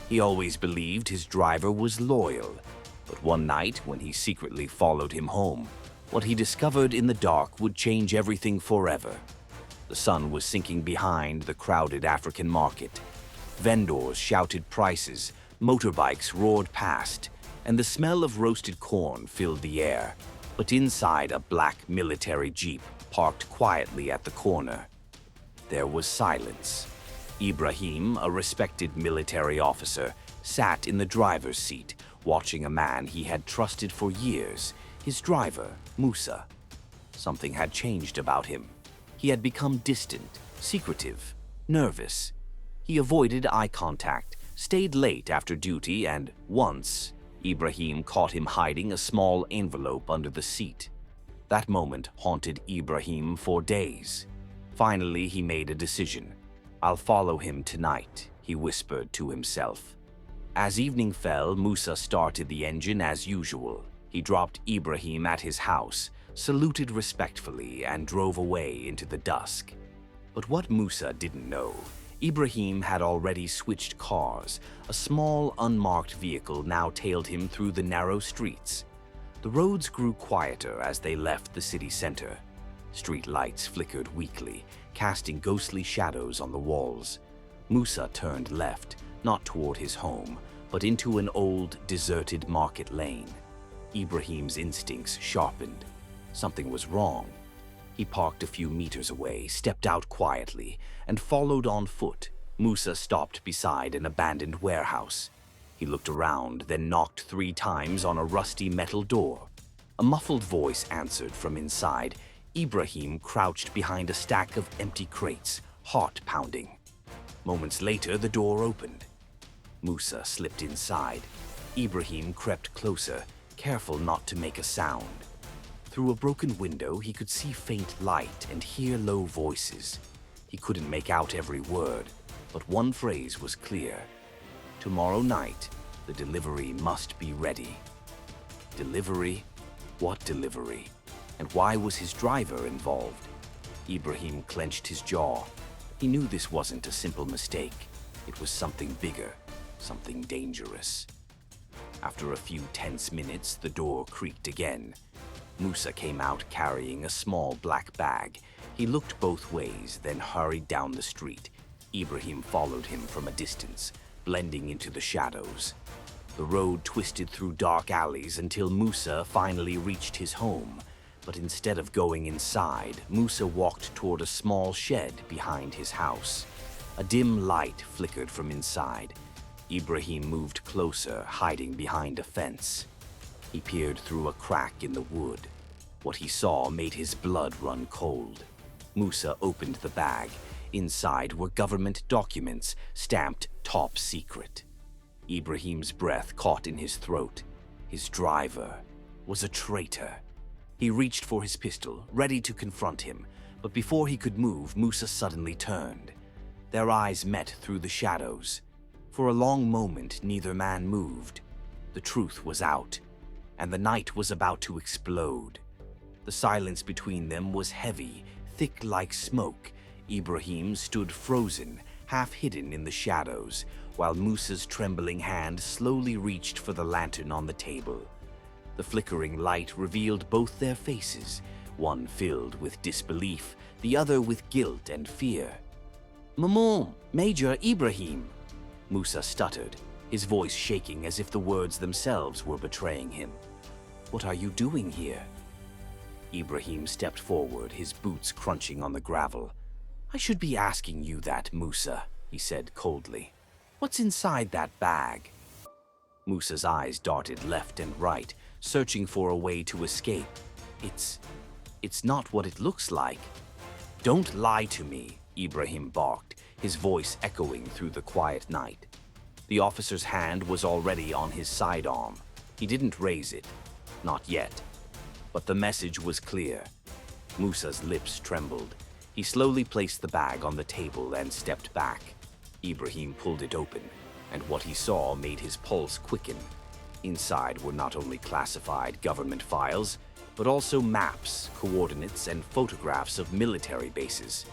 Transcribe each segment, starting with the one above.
He always believed his driver was loyal, but one night when he secretly followed him home, what he discovered in the dark would change everything forever. The sun was sinking behind the crowded African market. Vendors shouted prices, motorbikes roared past, and the smell of roasted corn filled the air. But inside a black military jeep parked quietly at the corner, there was silence. Ibrahim, a respected military officer, sat in the driver's seat, watching a man he had trusted for years, his driver, Musa. Something had changed about him. He had become distant, secretive, nervous. He avoided eye contact, stayed late after duty, and once, Ibrahim caught him hiding a small envelope under the seat. That moment haunted Ibrahim for days. Finally, he made a decision. "I'll follow him tonight," he whispered to himself. As evening fell, Musa started the engine as usual. He dropped Ibrahim at his house, saluted respectfully, and drove away into the dusk. But what Musa didn't know, Ibrahim had already switched cars. A small, unmarked vehicle now tailed him through the narrow streets. The roads grew quieter as they left the city center. Street lights flickered weakly, casting ghostly shadows on the walls. Musa turned left, not toward his home, but into an old, deserted market lane. Ibrahim's instincts sharpened. Something was wrong. He parked a few meters away, stepped out quietly, and followed on foot. Musa stopped beside an abandoned warehouse. He looked around, then knocked 3 times on a rusty metal door. A muffled voice answered from inside. Ibrahim crouched behind a stack of empty crates, heart pounding. Moments later, the door opened. Musa slipped inside. Ibrahim crept closer, careful not to make a sound. Through a broken window, he could see faint light and hear low voices. He couldn't make out every word, but one phrase was clear. Tomorrow night, the delivery must be ready. Delivery? What delivery? And why was his driver involved? Ibrahim clenched his jaw. He knew this wasn't a simple mistake. It was something bigger, something dangerous. After a few tense minutes, the door creaked again. Musa came out carrying a small black bag. He looked both ways, then hurried down the street. Ibrahim followed him from a distance, blending into the shadows. The road twisted through dark alleys until Musa finally reached his home. But instead of going inside, Musa walked toward a small shed behind his house. A dim light flickered from inside. Ibrahim moved closer, hiding behind a fence. He peered through a crack in the wood. What he saw made his blood run cold. Musa opened the bag. Inside were government documents stamped top secret. Ibrahim's breath caught in his throat. His driver was a traitor. He reached for his pistol, ready to confront him, but before he could move, Musa suddenly turned. Their eyes met through the shadows. For a long moment, neither man moved. The truth was out, and the night was about to explode. The silence between them was heavy, thick like smoke. Ibrahim stood frozen, half hidden in the shadows, while Musa's trembling hand slowly reached for the lantern on the table. The flickering light revealed both their faces, one filled with disbelief, the other with guilt and fear. "Maman, Major Ibrahim," Musa stuttered, his voice shaking as if the words themselves were betraying him. "What are you doing here?" Ibrahim stepped forward, his boots crunching on the gravel. "I should be asking you that, Musa," he said coldly. "What's inside that bag?" Musa's eyes darted left and right, searching for a way to escape. It's not what it looks like." "Don't lie to me," Ibrahim barked, his voice echoing through the quiet night. The officer's hand was already on his sidearm. He didn't raise it, not yet. But the message was clear. Musa's lips trembled. He slowly placed the bag on the table and stepped back. Ibrahim pulled it open, and what he saw made his pulse quicken. Inside were not only classified government files, but also maps, coordinates, and photographs of military bases.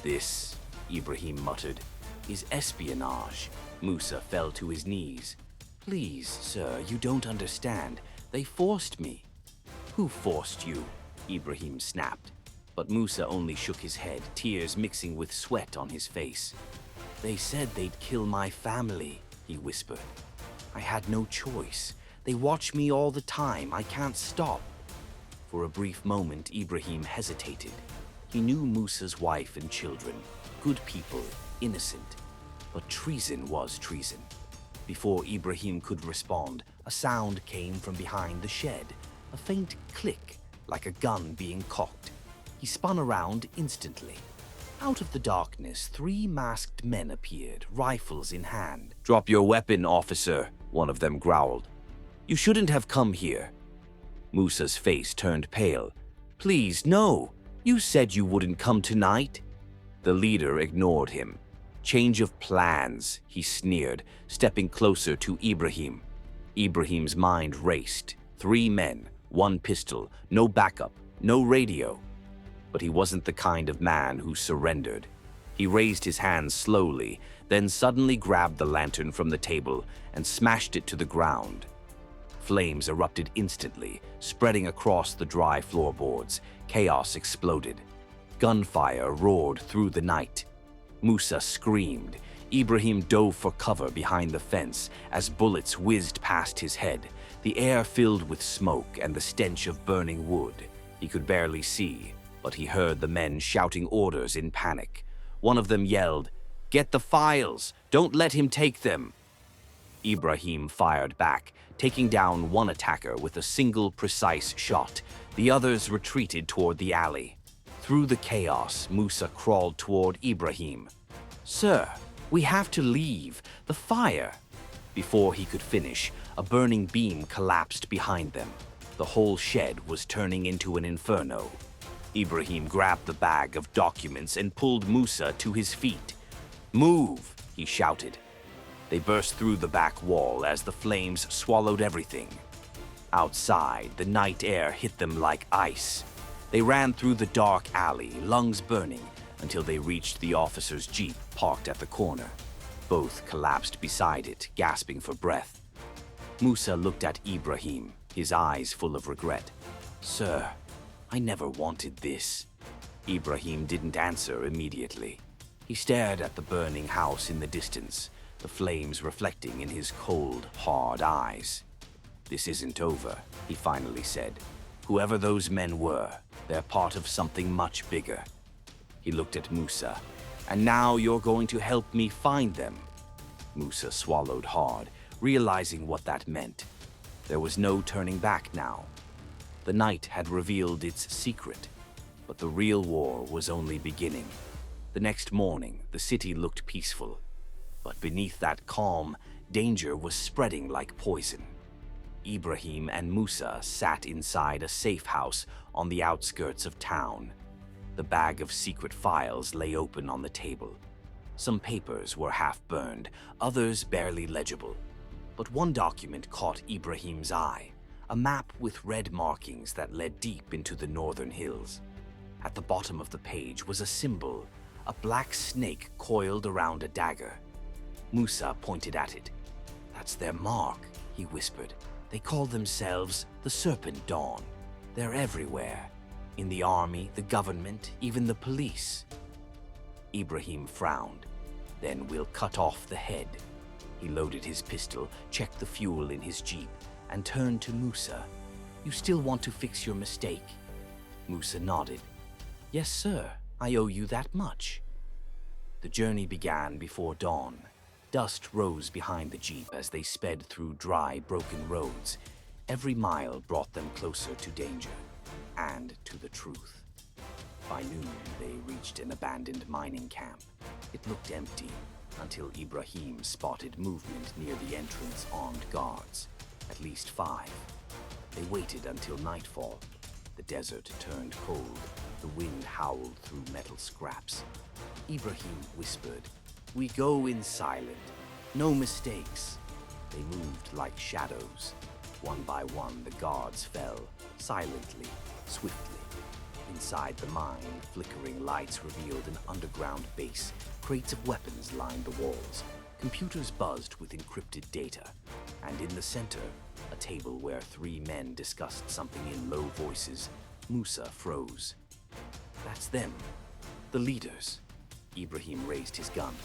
"This," Ibrahim muttered, "is espionage. Musa fell to his knees. "Please, sir, you don't understand. They forced me." "Who forced you?" Ibrahim snapped. But Musa only shook his head, tears mixing with sweat on his face. "They said they'd kill my family," he whispered. "I had no choice. They watch me all the time. I can't stop." For a brief moment, Ibrahim hesitated. He knew Musa's wife and children, good people, innocent. But treason was treason. Before Ibrahim could respond, a sound came from behind the shed, a faint click, like a gun being cocked. He spun around instantly. Out of the darkness, 3 masked men appeared, rifles in hand. "Drop your weapon, officer," one of them growled. "You shouldn't have come here." Musa's face turned pale. "Please, no. You said you wouldn't come tonight." The leader ignored him. "Change of plans," he sneered, stepping closer to Ibrahim. Ibrahim's mind raced. 3 men, 1 pistol, no backup, no radio. But he wasn't the kind of man who surrendered. He raised his hands slowly, then suddenly grabbed the lantern from the table and smashed it to the ground. Flames erupted instantly, spreading across the dry floorboards. Chaos exploded. Gunfire roared through the night. Musa screamed. Ibrahim dove for cover behind the fence as bullets whizzed past his head. The air filled with smoke and the stench of burning wood. He could barely see, but he heard the men shouting orders in panic. One of them yelled, "Get the files! Don't let him take them!" Ibrahim fired back, taking down one attacker with a single precise shot. The others retreated toward the alley. Through the chaos, Musa crawled toward Ibrahim. "Sir, we have to leave. The fire!" Before he could finish, a burning beam collapsed behind them. The whole shed was turning into an inferno. Ibrahim grabbed the bag of documents and pulled Musa to his feet. "Move!" he shouted. They burst through the back wall as the flames swallowed everything. Outside, the night air hit them like ice. They ran through the dark alley, lungs burning, until they reached the officer's jeep parked at the corner. Both collapsed beside it, gasping for breath. Musa looked at Ibrahim, his eyes full of regret. "Sir, I never wanted this." Ibrahim didn't answer immediately. He stared at the burning house in the distance, the flames reflecting in his cold, hard eyes. "This isn't over," he finally said. "Whoever those men were, they're part of something much bigger." He looked at Musa. "And now you're going to help me find them." Musa swallowed hard, realizing what that meant. There was no turning back now. The night had revealed its secret, but the real war was only beginning. The next morning, the city looked peaceful. But beneath that calm, danger was spreading like poison. Ibrahim and Musa sat inside a safe house on the outskirts of town. The bag of secret files lay open on the table. Some papers were half burned, others barely legible. But one document caught Ibrahim's eye, a map with red markings that led deep into the northern hills. At the bottom of the page was a symbol, a black snake coiled around a dagger. Musa pointed at it. "That's their mark," he whispered. "They call themselves the Serpent Dawn. They're everywhere. In the army, the government, even the police." Ibrahim frowned. "Then we'll cut off the head." He loaded his pistol, checked the fuel in his jeep, and turned to Musa. "You still want to fix your mistake?" Musa nodded. "Yes, sir. I owe you that much." The journey began before dawn. Dust rose behind the jeep as they sped through dry, broken roads. Every mile brought them closer to danger and to the truth. By noon, they reached an abandoned mining camp. It looked empty until Ibrahim spotted movement near the entrance, armed guards, at least 5. They waited until nightfall. The desert turned cold. The wind howled through metal scraps. Ibrahim whispered, "We go in silent. No mistakes." They moved like shadows. One by one, the guards fell, silently, swiftly. Inside the mine, flickering lights revealed an underground base. Crates of weapons lined the walls. Computers buzzed with encrypted data, and in the center, a table where three men discussed something in low voices. Musa froze. That's them. The leaders. Ibrahim raised his gun.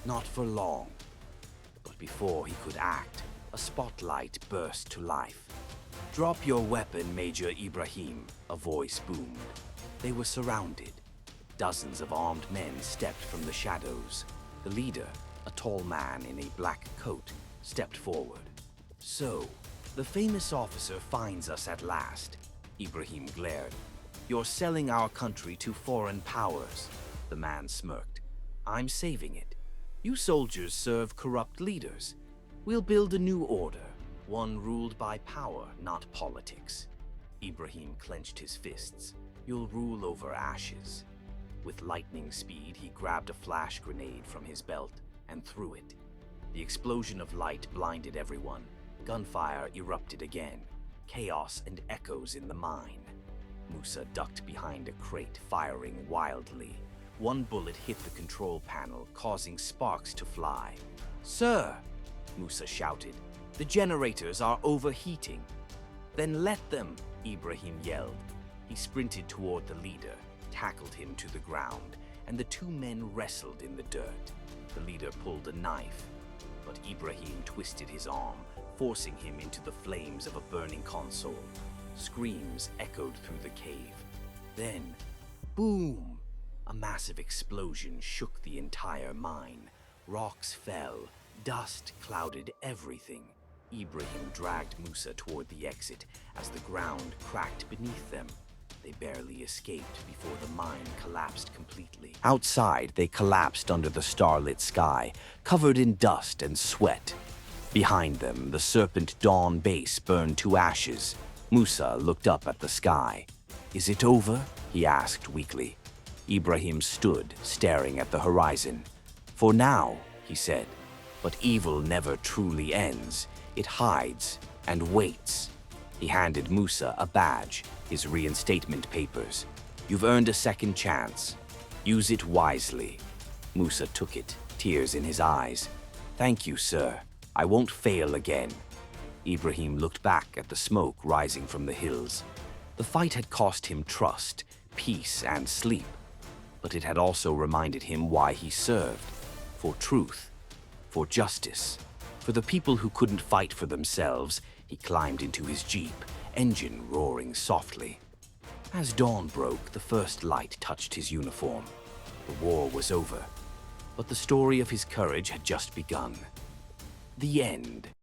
Not for long. But before he could act, a spotlight burst to life. "Drop your weapon, Major Ibrahim," a voice boomed. They were surrounded. Dozens of armed men stepped from the shadows. The leader, a tall man in a black coat, stepped forward. "So, the famous officer finds us at last," Ibrahim glared. "You're selling our country to foreign powers." The man smirked. "I'm saving it. You soldiers serve corrupt leaders. We'll build a new order, one ruled by power, not politics." Ibrahim clenched his fists. "You'll rule over ashes." With lightning speed, he grabbed a flash grenade from his belt and threw it. The explosion of light blinded everyone. Gunfire erupted again. Chaos and echoes in the mine. Musa ducked behind a crate, firing wildly. One bullet hit the control panel, causing sparks to fly. "Sir!" Musa shouted. "The generators are overheating." "Then let them!" Ibrahim yelled. He sprinted toward the leader, tackled him to the ground, and the two men wrestled in the dirt. The leader pulled a knife, but Ibrahim twisted his arm, forcing him into the flames of a burning console. Screams echoed through the cave. Then, boom! A massive explosion shook the entire mine. Rocks fell, dust clouded everything. Ibrahim dragged Musa toward the exit as the ground cracked beneath them. They barely escaped before the mine collapsed completely. Outside, they collapsed under the starlit sky, covered in dust and sweat. Behind them, the Serpent Dawn base burned to ashes. Musa looked up at the sky. "Is it over?" he asked weakly. Ibrahim stood, staring at the horizon. "For now," he said, "but evil never truly ends. It hides and waits." He handed Musa a badge, his reinstatement papers. "You've earned a second chance. Use it wisely." Musa took it, tears in his eyes. "Thank you, sir. I won't fail again." Ibrahim looked back at the smoke rising from the hills. The fight had cost him trust, peace, and sleep, but it had also reminded him why he served. For truth, for justice, for the people who couldn't fight for themselves. He climbed into his jeep, engine roaring softly. As dawn broke, the first light touched his uniform. The war was over, but the story of his courage had just begun. The end.